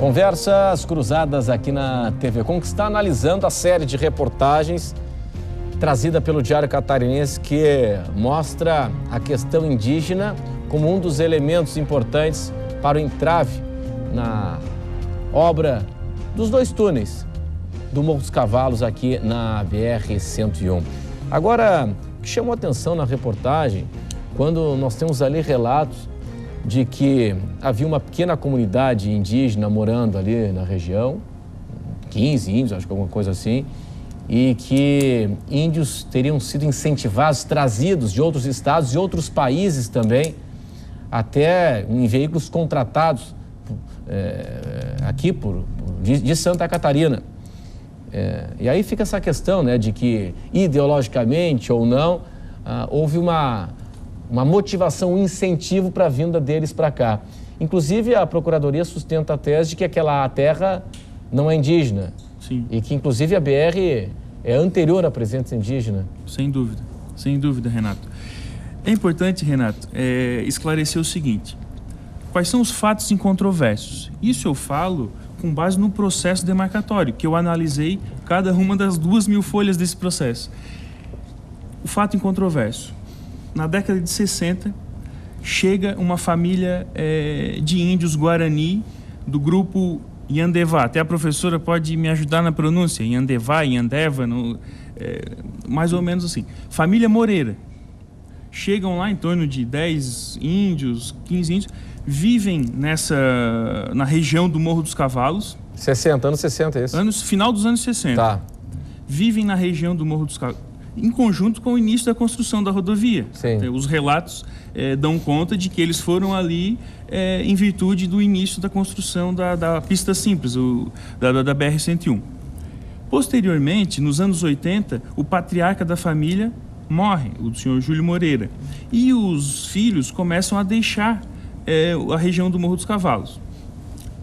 Conversas cruzadas aqui na TV Com, que está analisando a série de reportagens trazida pelo Diário Catarinense, que mostra a questão indígena como um dos elementos importantes para o entrave na obra dos 2 túneis do Morro dos Cavalos aqui na BR-101. Agora, o que chamou atenção na reportagem, quando nós temos ali relatos de que havia uma pequena comunidade indígena morando ali na região, 15 índios, acho que alguma coisa assim, e que índios teriam sido incentivados, trazidos de outros estados e outros países também, até em veículos contratados aqui de Santa Catarina. E aí fica essa questão, né, de que ideologicamente ou não, houve uma motivação, um incentivo para a vinda deles para cá. Inclusive, a Procuradoria sustenta a tese de que aquela terra não é indígena. Sim. E que, inclusive, a BR é anterior à presença indígena. Sem dúvida, Renato. É importante, Renato, esclarecer o seguinte: quais são os fatos incontroversos? Isso eu falo com base no processo demarcatório, que eu analisei cada uma das 2.000 folhas desse processo. O fato incontroverso: na década de 60, chega uma família de índios Guarani do grupo Yandevá. Até a professora pode me ajudar na pronúncia. Yandevá, Yandeva, mais ou menos assim. Família Moreira. Chegam lá em torno de 10 índios, 15 índios, vivem na região do Morro dos Cavalos. 60, anos 60, é isso? Final dos anos 60. Tá. Vivem na região do Morro dos Cavalos, em conjunto com o início da construção da rodovia. Sim. Os relatos dão conta de que eles foram ali em virtude do início da construção da pista simples, da BR-101. Posteriormente, nos anos 80, o patriarca da família morre, o senhor Júlio Moreira, e os filhos começam a deixar a região do Morro dos Cavalos.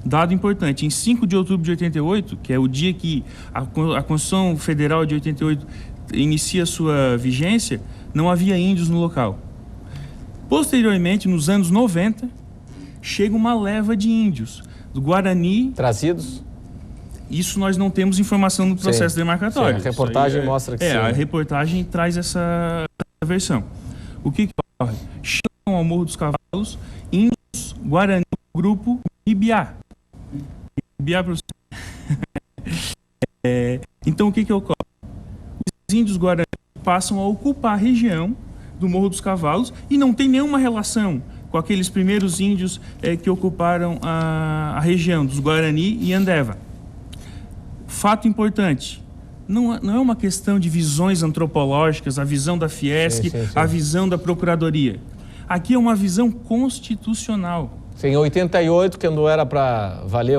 Dado importante: em 5 de outubro de 88, que é o dia que a Constituição Federal de 88 inicia sua vigência, não havia índios no local. Posteriormente, nos anos 90, chega uma leva de índios do Guarani. Trazidos? Isso nós não temos informação no processo demarcatório. Sim, a reportagem mostra que sim. A reportagem traz essa versão. O que ocorre? Chegam ao Morro dos Cavalos índios Guarani do grupo Ibiá. Ibiá, professor. Então, o que ocorre? Os índios Guarani passam a ocupar a região do Morro dos Cavalos e não tem nenhuma relação com aqueles primeiros índios que ocuparam a região dos Guarani e Yandeva. Fato importante: não é uma questão de visões antropológicas, a visão da Fiesc, sim. a visão da Procuradoria. Aqui é uma visão constitucional. Sim, em 88, quando era para valer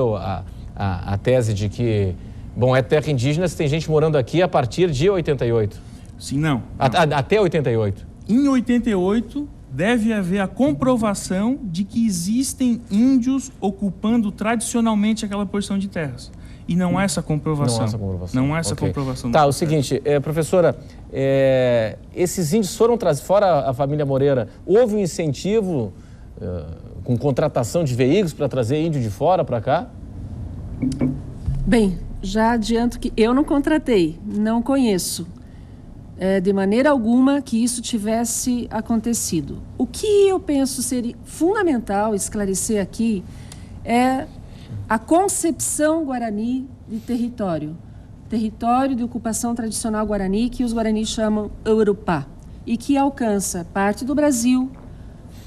a tese de que, bom, é terra indígena se tem gente morando aqui a partir de 88. Sim, não. Até 88. Em 88, deve haver a comprovação de que existem índios ocupando tradicionalmente aquela porção de terras. E não há essa comprovação. Não há essa comprovação. Tá, o seguinte, professora, esses índios foram trazidos, fora a família Moreira, houve um incentivo com contratação de veículos para trazer índio de fora para cá? Bem, já adianto que eu não contratei, não conheço de maneira alguma que isso tivesse acontecido. O que eu penso seria fundamental esclarecer aqui é a concepção guarani de território de ocupação tradicional guarani, que os guaranis chamam Urupá, e que alcança parte do Brasil,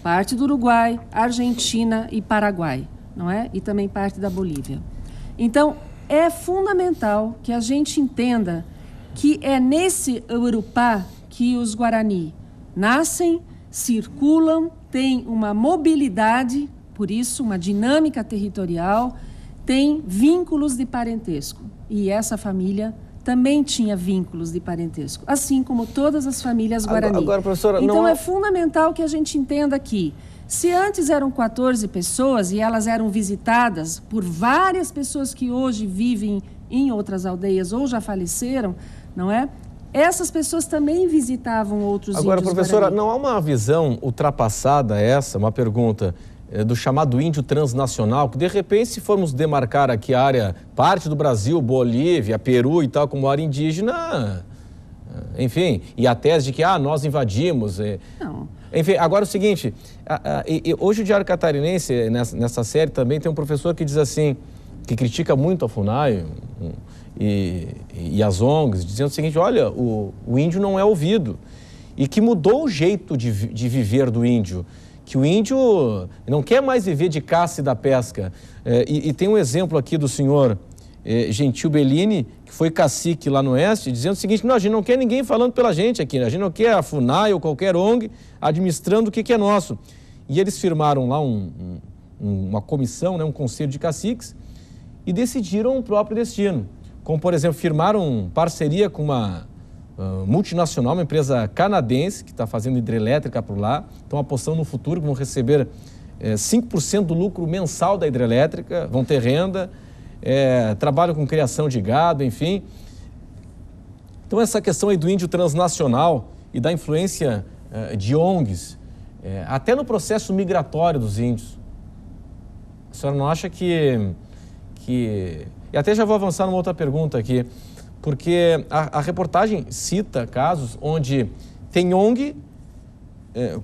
parte do Uruguai, Argentina e Paraguai, não é? E também parte da Bolívia. Então, é fundamental que a gente entenda que é nesse Urupá que os guarani nascem, circulam, têm uma mobilidade, por isso uma dinâmica territorial, tem vínculos de parentesco. E essa família também tinha vínculos de parentesco, assim como todas as famílias guarani. Agora, professora, então, é fundamental que a gente entenda que, se antes eram 14 pessoas e elas eram visitadas por várias pessoas que hoje vivem em outras aldeias ou já faleceram, não é? Essas pessoas também visitavam outros índios. Agora, professora, guarani. não há uma visão ultrapassada essa, uma pergunta, do chamado índio transnacional, que de repente, se formos demarcar aqui a área, parte do Brasil, Bolívia, Peru e tal, como área indígena, enfim, e a tese de que nós invadimos. Não. Enfim, agora é o seguinte, hoje o Diário Catarinense, nessa série também, tem um professor que diz assim, que critica muito a FUNAI e as ONGs, dizendo o seguinte, olha, o índio não é ouvido, e que mudou o jeito de viver do índio, que o índio não quer mais viver de caça e da pesca. E tem um exemplo aqui do senhor Gentil Bellini, que foi cacique lá no Oeste, dizendo o seguinte, não, a gente não quer ninguém falando pela gente aqui, a gente não quer a FUNAI ou qualquer ONG administrando o que é nosso. E eles firmaram lá uma comissão, né, um conselho de caciques, e decidiram o próprio destino. Como, por exemplo, firmaram parceria com uma multinacional, uma empresa canadense que está fazendo hidrelétrica por lá, estão apostando no futuro que vão receber 5% do lucro mensal da hidrelétrica, vão ter renda, trabalham com criação de gado, enfim. Então essa questão aí do índio transnacional e da influência de ONGs, até no processo migratório dos índios, a senhora não acha que... E até já vou avançar numa outra pergunta aqui, porque a reportagem cita casos onde tem ONG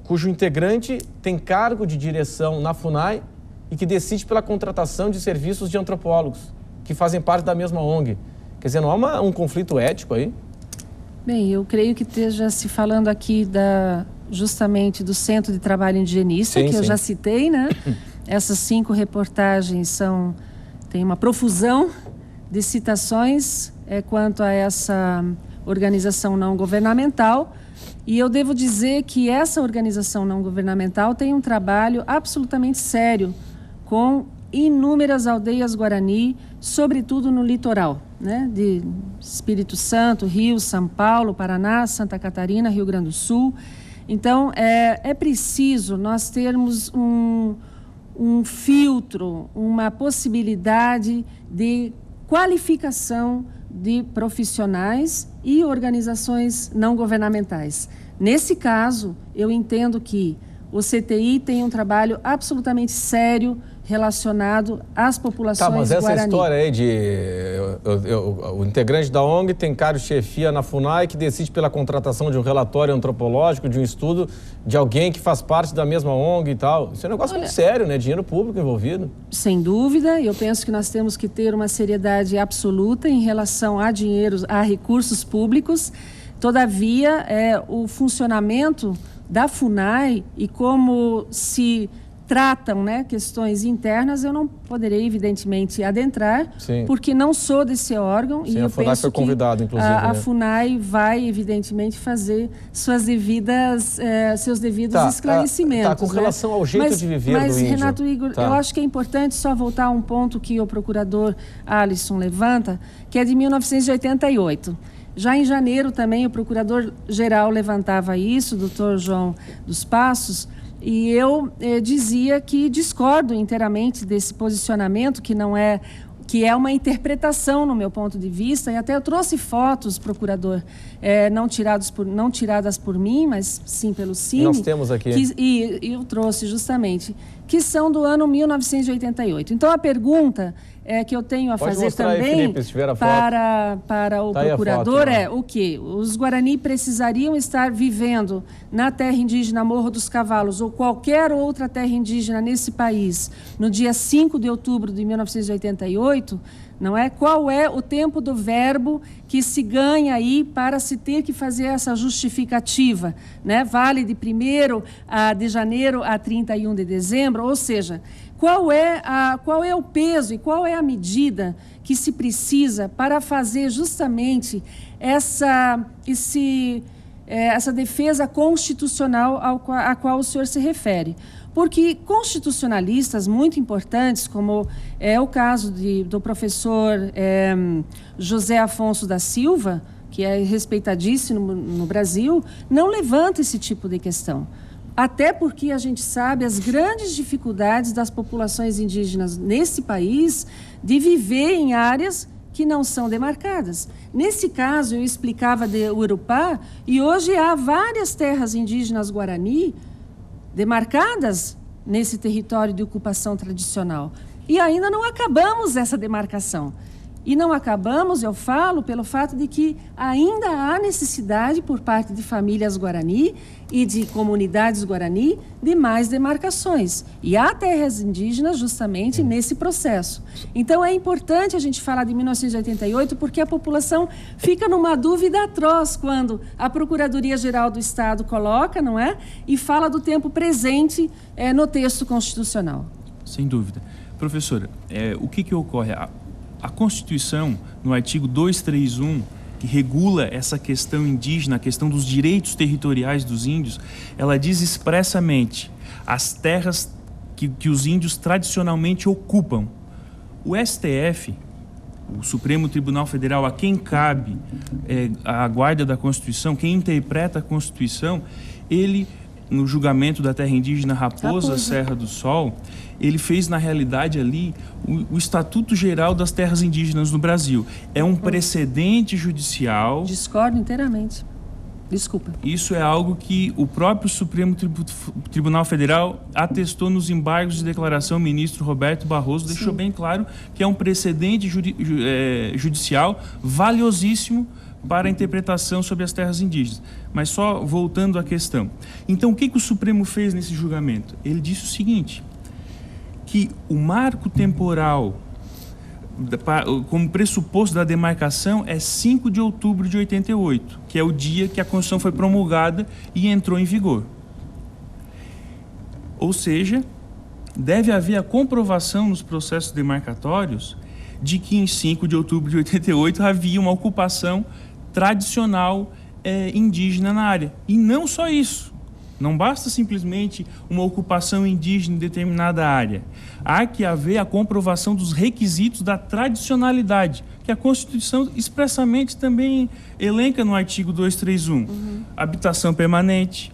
cujo integrante tem cargo de direção na FUNAI e que decide pela contratação de serviços de antropólogos, que fazem parte da mesma ONG. Quer dizer, não há um conflito ético aí? Bem, eu creio que esteja se falando aqui justamente do Centro de Trabalho Indigenista, eu já citei, né? Essas 5 reportagens tem uma profusão de citações quanto a essa organização não governamental, e eu devo dizer que essa organização não governamental tem um trabalho absolutamente sério com inúmeras aldeias guarani, sobretudo no litoral, né, de Espírito Santo, Rio, São Paulo, Paraná, Santa Catarina, Rio Grande do Sul. Então, é preciso nós termos um filtro, uma possibilidade de qualificação de profissionais e organizações não governamentais. Nesse caso, eu entendo que o CTI tem um trabalho absolutamente sério relacionado às populações guarani. Tá, mas essa história aí o integrante da ONG tem cargo de chefia na FUNAI que decide pela contratação de um relatório antropológico, de um estudo de alguém que faz parte da mesma ONG e tal. Isso é um negócio muito sério, né? Dinheiro público envolvido. Sem dúvida, eu penso que nós temos que ter uma seriedade absoluta em relação a dinheiros, a recursos públicos. Todavia, o funcionamento da FUNAI e como se tratam, né, questões internas, eu não poderei, evidentemente, adentrar, porque não sou desse órgão. Sim, e eu a FUNAI foi convidada, inclusive. A FUNAI vai, evidentemente, fazer seus devidos esclarecimentos. Com relação ao jeito de viver do índio. Mas, Renato Igor, eu acho que é importante só voltar a um ponto que o procurador Alisson levanta, que é de 1988. Já em janeiro também o procurador-geral levantava isso, o doutor João dos Passos, e eu dizia que discordo inteiramente desse posicionamento, que é uma interpretação no meu ponto de vista, e até eu trouxe fotos, procurador, não tiradas por mim, mas sim pelo Cine. Nós temos aqui. E eu trouxe justamente, que são do ano 1988. Então a pergunta que eu tenho a fazer também aí, Felipe, se tiver a foto. Para o procurador o quê? Os Guarani precisariam estar vivendo na terra indígena Morro dos Cavalos ou qualquer outra terra indígena nesse país no dia 5 de outubro de 1988, não é? Qual é o tempo do verbo que se ganha aí para se ter que fazer essa justificativa, né? Vale de 1º de janeiro a 31 de dezembro, ou seja, qual é o peso e qual é a medida que se precisa para fazer justamente essa defesa constitucional a qual o senhor se refere? Porque constitucionalistas muito importantes, como é o caso do professor José Afonso da Silva, que é respeitadíssimo no Brasil, não levanta esse tipo de questão. Até porque a gente sabe as grandes dificuldades das populações indígenas nesse país de viver em áreas que não são demarcadas. Nesse caso, eu explicava de Urupá, e hoje há várias terras indígenas Guarani demarcadas nesse território de ocupação tradicional. E ainda não acabamos essa demarcação. E não acabamos, eu falo, pelo fato de que ainda há necessidade por parte de famílias Guarani e de comunidades Guarani de mais demarcações. E há terras indígenas justamente nesse processo. Então é importante a gente falar de 1988 porque a população fica numa dúvida atroz quando a Procuradoria-Geral do Estado coloca, não é? E fala do tempo presente no texto constitucional. Sem dúvida. Professora, o que ocorre? A Constituição, no artigo 231, que regula essa questão indígena, a questão dos direitos territoriais dos índios, ela diz expressamente as terras que os índios tradicionalmente ocupam. O STF, o Supremo Tribunal Federal, a quem cabe a guarda da Constituição, quem interpreta a Constituição, ele, no julgamento da terra indígena Raposa Serra do Sol, ele fez, na realidade, ali o Estatuto Geral das Terras Indígenas no Brasil. É um precedente judicial. Discordo inteiramente. Desculpa. Isso é algo que o próprio Supremo Tribunal Federal atestou nos embargos de declaração. O ministro Roberto Barroso deixou bem claro que é um precedente judicial valiosíssimo para a interpretação sobre as terras indígenas. Mas só voltando à questão. Então, o que o Supremo fez nesse julgamento? Ele disse o seguinte, que o marco temporal como pressuposto da demarcação é 5 de outubro de 88, que é o dia que a Constituição foi promulgada e entrou em vigor. Ou seja, deve haver a comprovação nos processos demarcatórios de que em 5 de outubro de 88 havia uma ocupação tradicional indígena na área. E não só isso. Não basta simplesmente uma ocupação indígena em determinada área. Há que haver a comprovação dos requisitos da tradicionalidade, que a Constituição expressamente também elenca no artigo 231. Habitação permanente,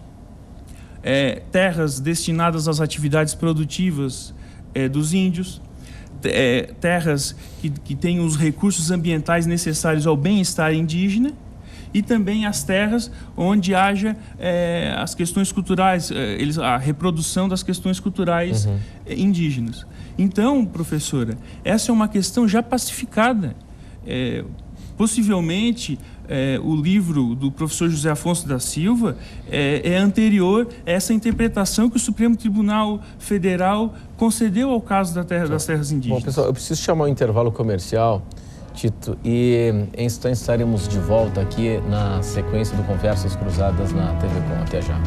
terras destinadas às atividades produtivas dos índios, terras que têm os recursos ambientais necessários ao bem-estar indígena, e também as terras onde haja as questões culturais, a reprodução das questões culturais indígenas. Então, professora, essa é uma questão já pacificada. Possivelmente, o livro do professor José Afonso da Silva é anterior a essa interpretação que o Supremo Tribunal Federal concedeu ao caso das terras indígenas. Bom, pessoal, eu preciso chamar um intervalo comercial, Tito, e em instantes estaremos de volta aqui na sequência do Conversas Cruzadas na TV Com. Até já.